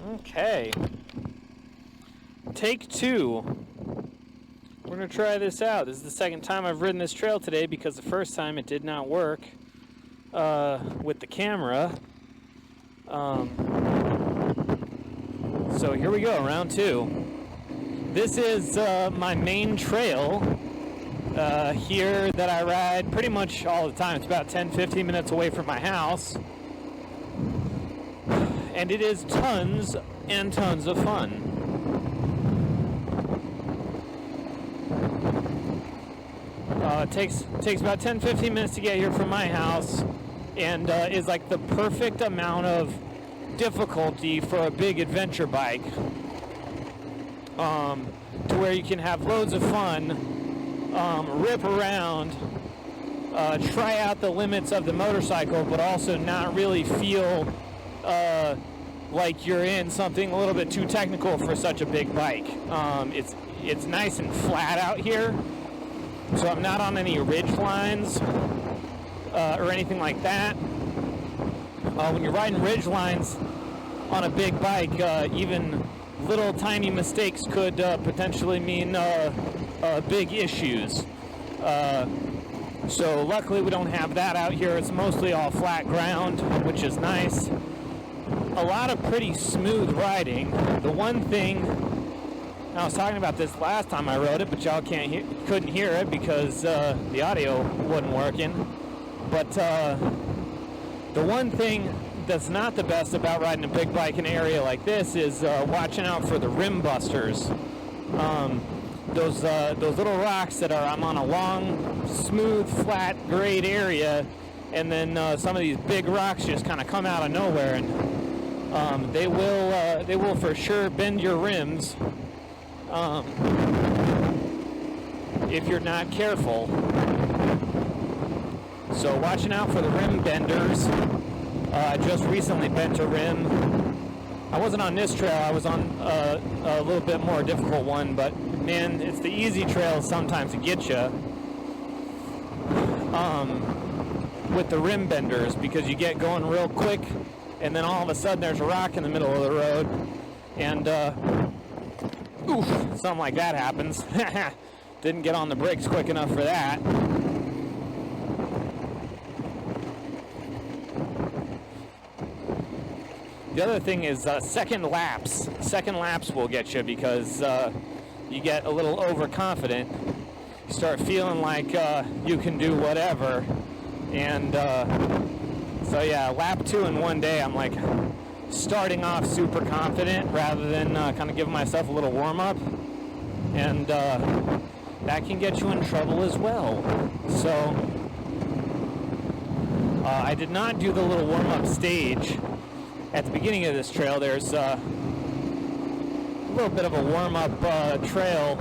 Okay. Take two. We're going to try this out. This is the second time I've ridden this trail today because the first time it did not work with the camera. So here we go, round two. This is my main trail here that I ride pretty much all the time. It's about 10-15 minutes away from my house. And it is tons and tons of fun. It takes about 10-15 minutes to get here from my house, and is like the perfect amount of difficulty for a big adventure bike, to where you can have loads of fun, rip around, try out the limits of the motorcycle, but also not really feel like you're in something a little bit too technical for such a big bike. It's nice and flat out here, so I'm not on any ridge lines or anything like that. When you're riding ridge lines on a big bike, even little tiny mistakes could potentially mean big issues. So luckily we don't have that out here. It's mostly all flat ground, which is nice. A lot of pretty smooth riding. The one thing, I was talking about this last time I rode it, but y'all couldn't hear it because the audio wasn't working. But the one thing that's not the best about riding a big bike in an area like this is watching out for the rim busters. Those little rocks that are, I'm on a long, smooth, flat, grade area, and then some of these big rocks just kind of come out of nowhere, and they will for sure bend your rims if you're not careful. So watching out for the rim benders. I just recently bent a rim. I wasn't on this trail, I was on a little bit more difficult one, but man, it's the easy trails sometimes to get you with the rim benders, because you get going real quick and then all of a sudden there's a rock in the middle of the road, and oof, something like that happens. Didn't get on the brakes quick enough for that. The other thing is second laps. Second laps will get you because you get a little overconfident. You start feeling like you can do whatever. And so yeah, lap 2 in one day, I'm like starting off super confident rather than kind of giving myself a little warm up. And that can get you in trouble as well. So I did not do the little warm up stage. At the beginning of this trail, there's a little bit of a warm-up trail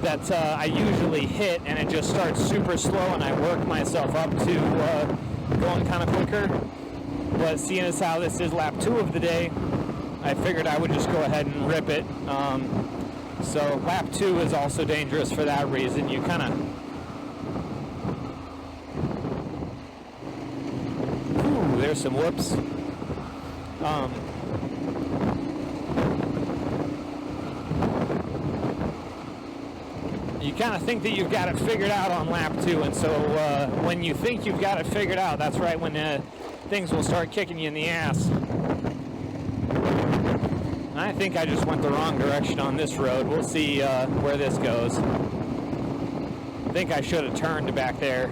that I usually hit, and it just starts super slow, and I work myself up to going kind of quicker. But seeing as how this is lap 2 of the day, I figured I would just go ahead and rip it. So lap 2 is also dangerous for that reason. You kind of... There's some whoops. You kind of think that you've got it figured out on lap 2, and so when you think you've got it figured out, that's right when things will start kicking you in the ass. I think I just went the wrong direction on this road. We'll see where this goes. I think I should have turned back there.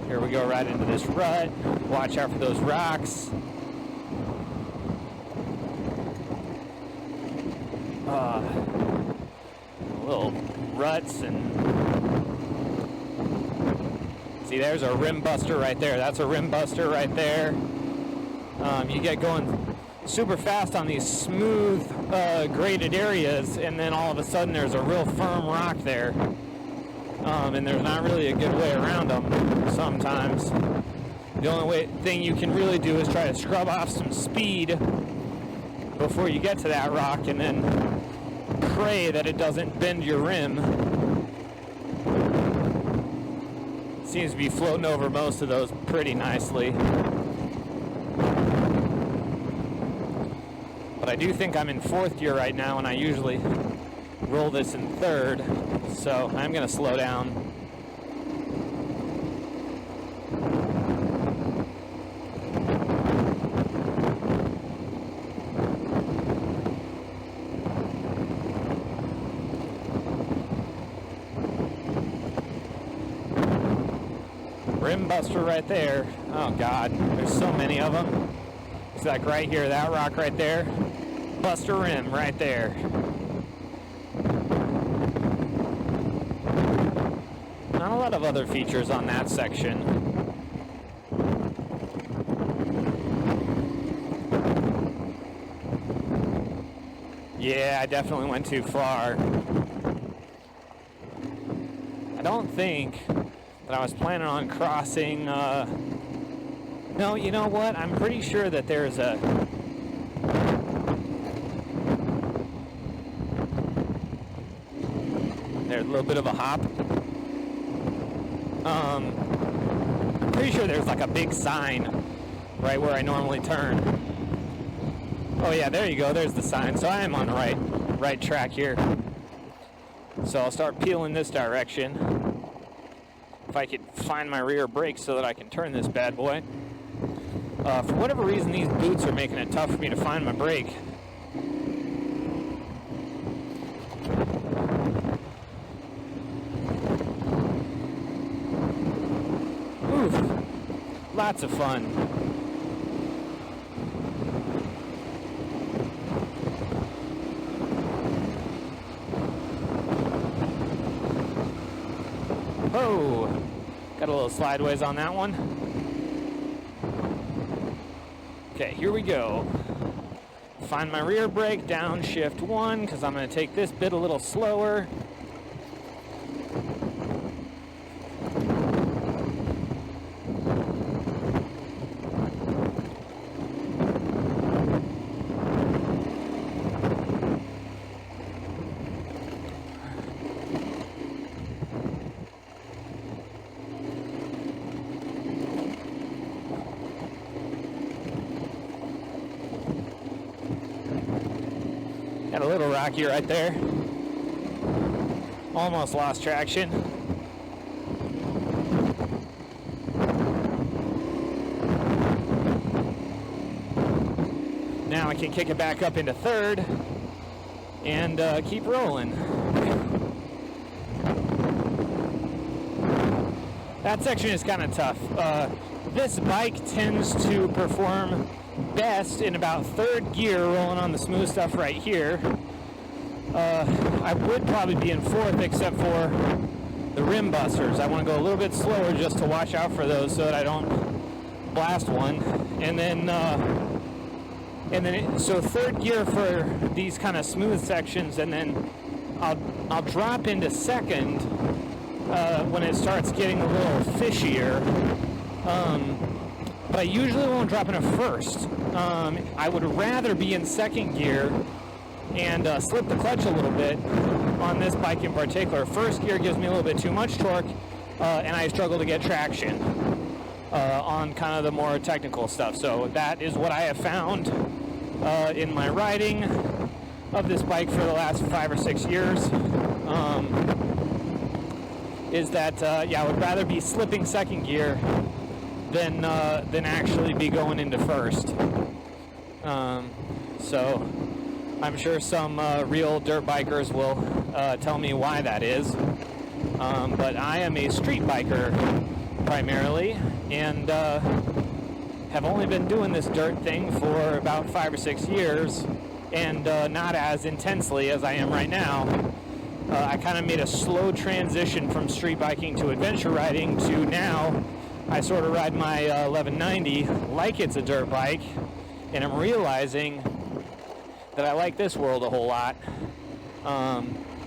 Here we go, right into this rut. Watch out for those rocks. Little ruts, and see, there's a rim buster right there. That's a rim buster right there. You get going super fast on these smooth graded areas, and then all of a sudden there's a real firm rock there, and there's not really a good way around them sometimes. The only thing you can really do is try to scrub off some speed before you get to that rock, and then pray that it doesn't bend your rim. Seems to be floating over most of those pretty nicely. But I do think I'm in 4th gear right now, and I usually roll this in 3rd, so I'm going to slow down. Rim buster right there. Oh God, there's so many of them. It's like right here, that rock right there. Buster rim right there. Not a lot of other features on that section. Yeah, I definitely went too far. I don't think that I was planning on crossing, no, you know what? I'm pretty sure that there's a... There's a little bit of a hop. I'm pretty sure there's like a big sign right where I normally turn. Oh yeah, there you go. There's the sign. So I am on the right track here. So I'll start peeling this direction. If I could find my rear brake so that I can turn this bad boy. For whatever reason, these boots are making it tough for me to find my brake. Oof, lots of fun. Oh, got a little sideways on that one. Okay, here we go. Find my rear brake, downshift 1, because I'm going to take this bit a little slower. Got a little rocky right there. Almost lost traction. Now I can kick it back up into 3rd and keep rolling. That section is kind of tough. This bike tends to perform best in about 3rd gear, rolling on the smooth stuff right here. I would probably be in 4th except for the rim busters. I want to go a little bit slower just to watch out for those so that I don't blast one. And then so 3rd gear for these kind of smooth sections, and then I'll drop into 2nd when it starts getting a little fishier. But I usually won't drop into 1st. I would rather be in 2nd gear and slip the clutch a little bit on this bike in particular. 1st gear gives me a little bit too much torque, and I struggle to get traction on kind of the more technical stuff. So that is what I have found in my riding of this bike for the last 5 or 6 years. Is that, yeah, I would rather be slipping 2nd gear than actually be going into 1st. So I'm sure some real dirt bikers will tell me why that is. But I am a street biker primarily, and have only been doing this dirt thing for about 5 or 6 years, and not as intensely as I am right now. I kind of made a slow transition from street biking to adventure riding to now I sort of ride my 1190 like it's a dirt bike, and I'm realizing that I like this world a whole lot.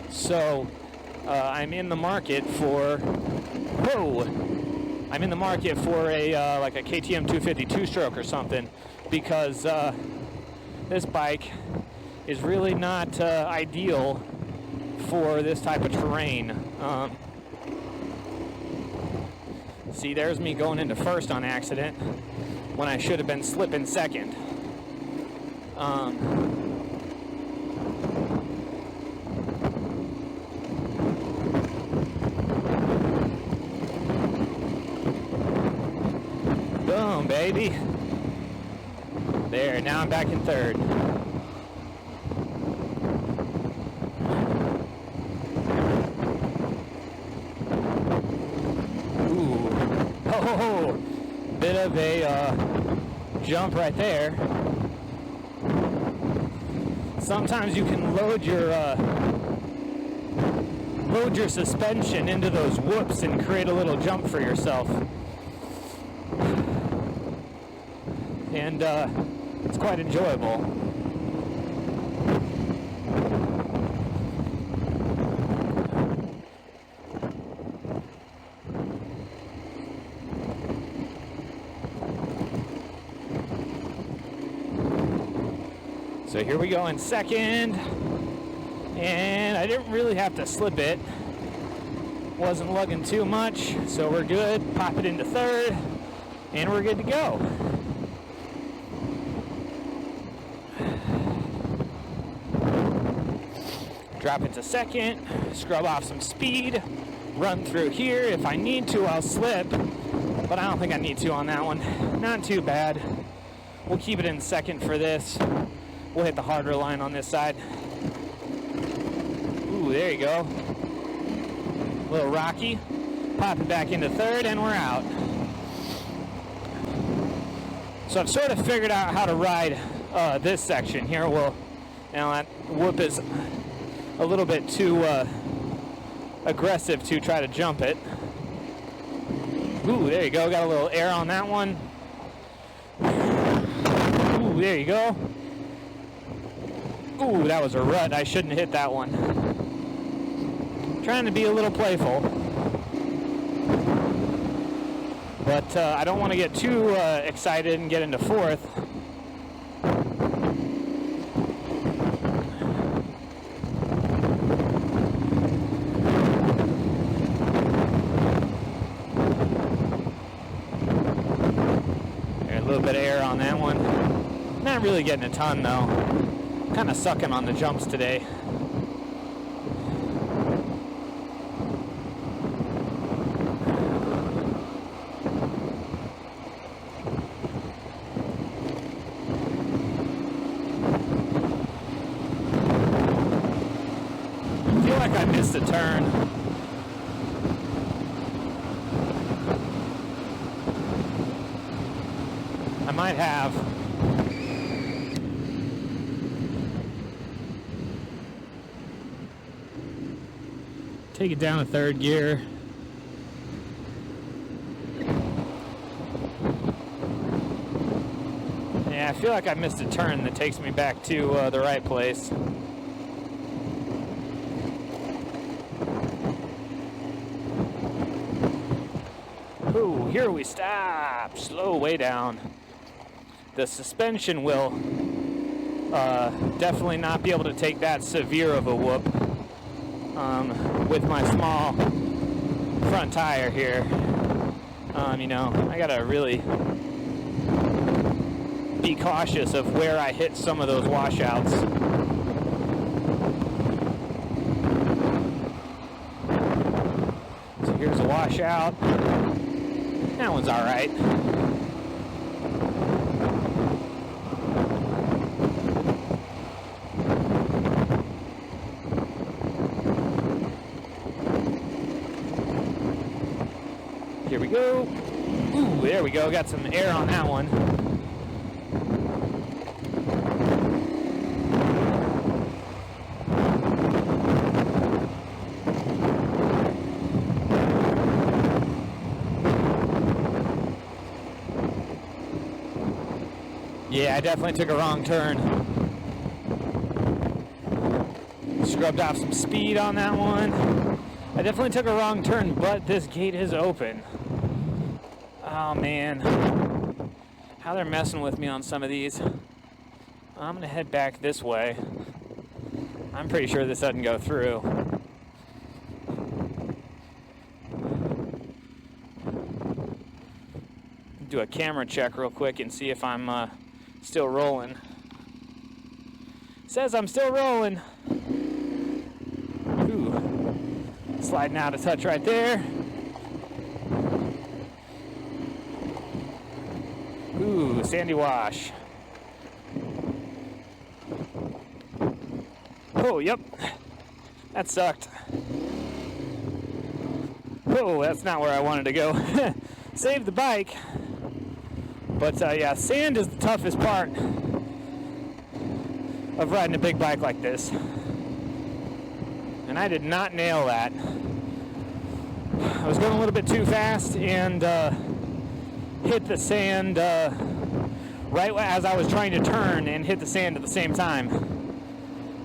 So I'm in the market for I'm in the market for a like a KTM 250 two-stroke or something, because this bike is really not ideal for this type of terrain. See, there's me going into first on accident when I should have been slipping second. Boom, baby. There, now I'm back in third. Ooh. Oh, bit of a jump right there. Sometimes you can load your suspension into those whoops and create a little jump for yourself. And it's quite enjoyable. So here we go in second, and I didn't really have to slip it. Wasn't lugging too much, so we're good. Pop it into third, and we're good to go. Drop it to second, scrub off some speed, run through here. If I need to, I'll slip, but I don't think I need to on that one. Not too bad. We'll keep it in second for this. We'll hit the harder line on this side. Ooh, there you go. A little rocky. Pop it back into third, and we're out. So I've sort of figured out how to ride this section here. Well, now that whoop is a little bit too aggressive to try to jump it. Ooh, there you go. Got a little air on that one. Ooh, there you go. Ooh, that was a rut. I shouldn't have hit that one. Trying to be a little playful. But I don't want to get too excited and get into fourth. There's a little bit of air on that one. Not really getting a ton though. Kind of sucking on the jumps today. I feel like I missed a turn. I might have. Take it down to third gear. Yeah, I feel like I missed a turn that takes me back to the right place. Ooh, here we stop. Slow way down. The suspension will definitely not be able to take that severe of a whoop. With my small front tire here, you know, I gotta really be cautious of where I hit some of those washouts. So here's a washout. That one's all right. Here we go. Ooh, there we go. Got some air on that one. Yeah, I definitely took a wrong turn. Scrubbed off some speed on that one. I definitely took a wrong turn, but this gate is open. Oh man, how they're messing with me on some of these. I'm gonna head back this way. I'm pretty sure this doesn't go through. Do a camera check real quick and see if I'm still rolling. Says I'm still rolling. Ooh. Sliding out a touch right there. Ooh, sandy wash. Oh, yep. That sucked. Oh, that's not where I wanted to go. Save the bike. But yeah, sand is the toughest part of riding a big bike like this. And I did not nail that. I was going a little bit too fast and hit the sand right as I was trying to turn, and hit the sand at the same time.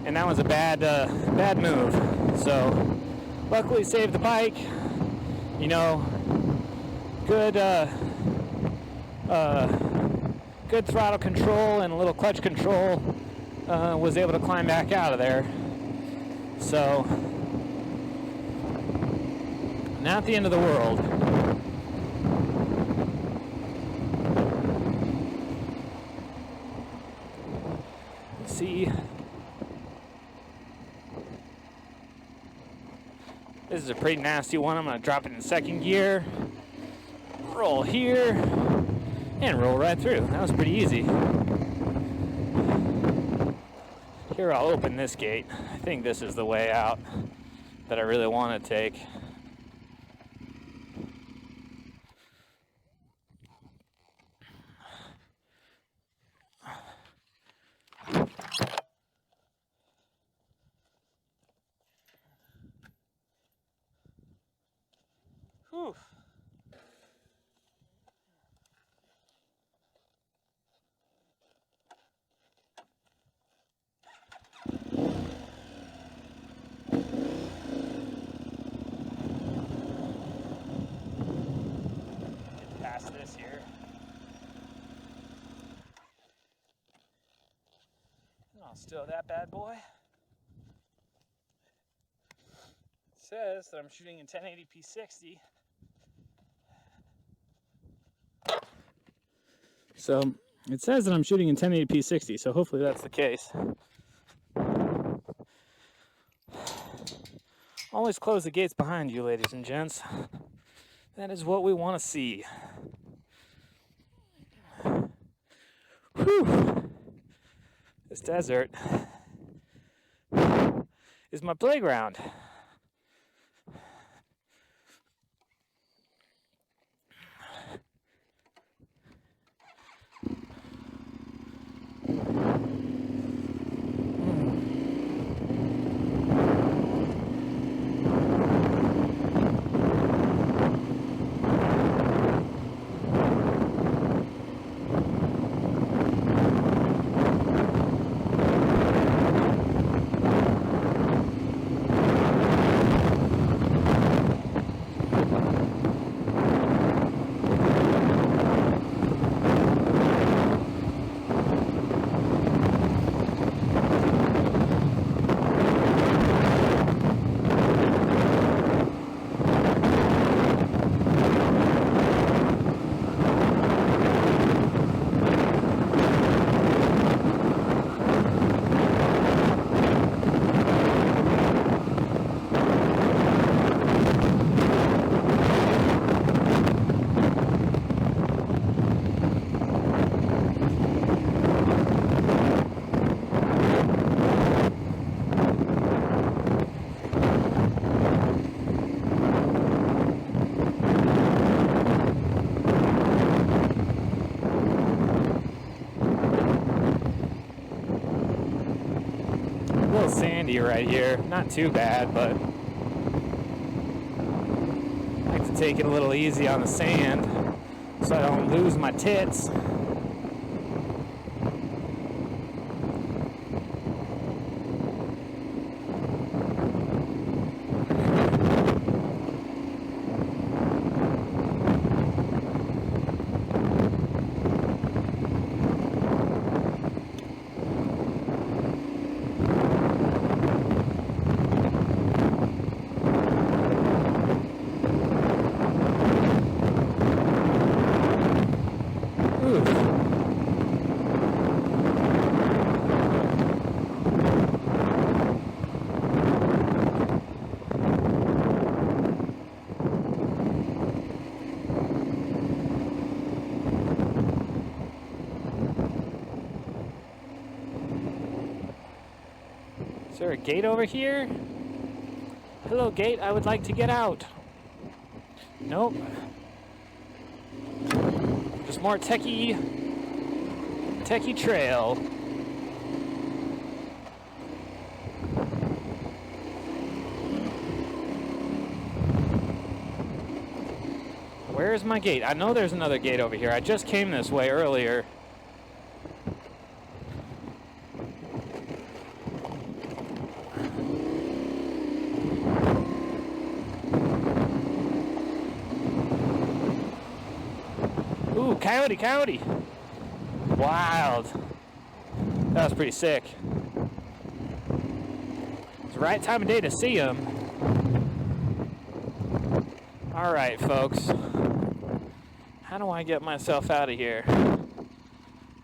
And that was a bad move. So luckily saved the bike. You know, good throttle control and a little clutch control. Was able to climb back out of there. So not the end of the world. Let's see. This is a pretty nasty one. I'm going to drop it in second gear, roll here, and roll right through. That was pretty easy. Here, I'll open this gate. I think this is the way out that I really want to take. Whew. Get past this here. Oh, still that bad boy. It says that I'm shooting in 1080p 60. So it says that I'm shooting in 1080p 60, so hopefully that's the case. Always close the gates behind you, ladies and gents. That is what we want to see. Whew. This desert is my playground. Sandy right here, not too bad, but I like to take it a little easy on the sand so I don't lose my tits. there a gate over here? Hello, gate. I would like to get out. Nope. Just more techie trail. Where's my gate? I know there's another gate over here. I just came this way earlier. Ooh, coyote, coyote. Wild. That was pretty sick. It's the right time of day to see them. All right, folks. How do I get myself out of here?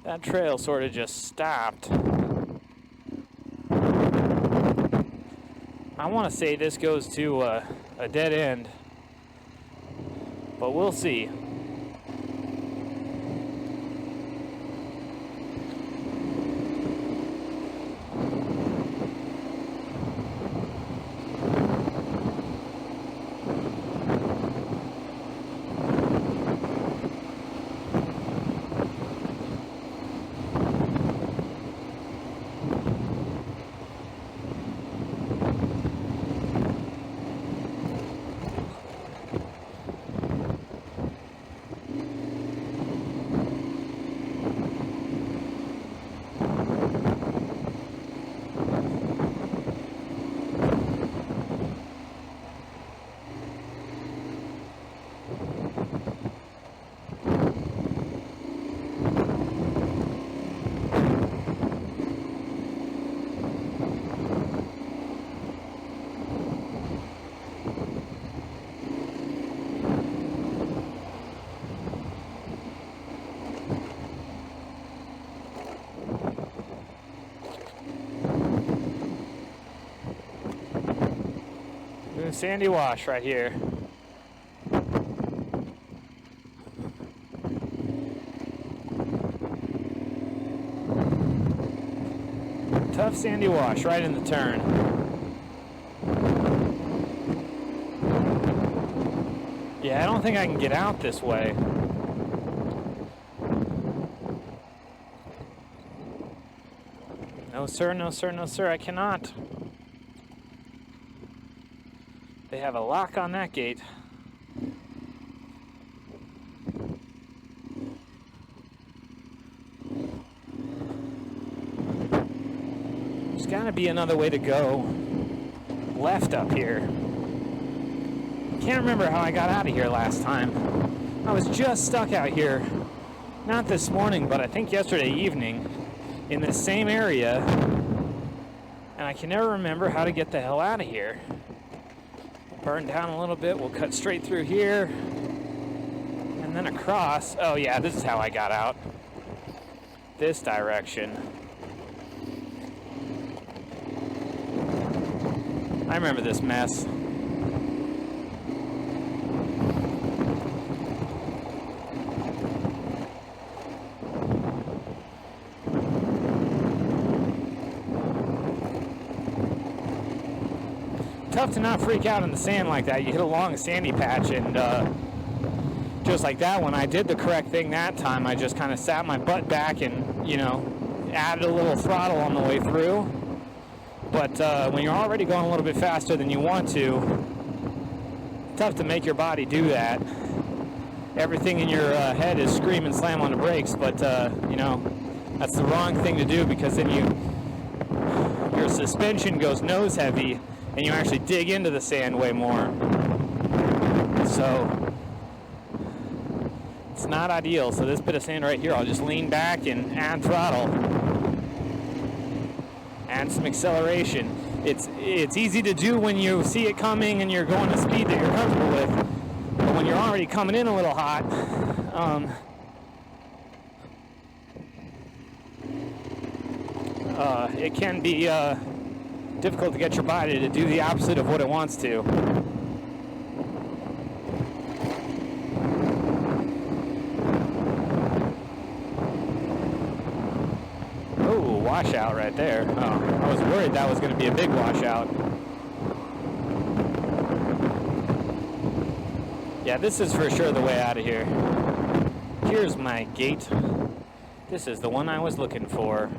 That trail sort of just stopped. I want to say this goes to a dead end, but we'll see. Sandy wash right here. Tough sandy wash right in the turn. Yeah, I don't think I can get out this way. No sir, no sir, no sir, I cannot. They have a lock on that gate. There's gotta be another way to go left up here. Can't remember how I got out of here last time. I was just stuck out here, not this morning, but I think yesterday evening, in the same area, and I can never remember how to get the hell out of here. Burn down a little bit, we'll cut straight through here, and then across. Oh yeah, this is how I got out. This direction. I remember this mess. Tough to not freak out in the sand like that. You hit a long sandy patch, and just like that one, I did the correct thing that time. I just kind of sat my butt back and, you know, added a little throttle on the way through. But when you're already going a little bit faster than you want to, tough to make your body do that. Everything in your head is scream and slam on the brakes, but you know, that's the wrong thing to do, because then your suspension goes nose heavy and you actually dig into the sand way more. So it's not ideal. So this bit of sand right here, I'll just lean back and add throttle, add some acceleration. It's easy to do when you see it coming and you're going a speed that you're comfortable with, but when you're already coming in a little hot, it can be difficult to get your body to do the opposite of what it wants to. washout right there. Oh, I was worried that was going to be a big washout. Yeah, this is for sure the way out of here. Here's my gate. This is the one I was looking for.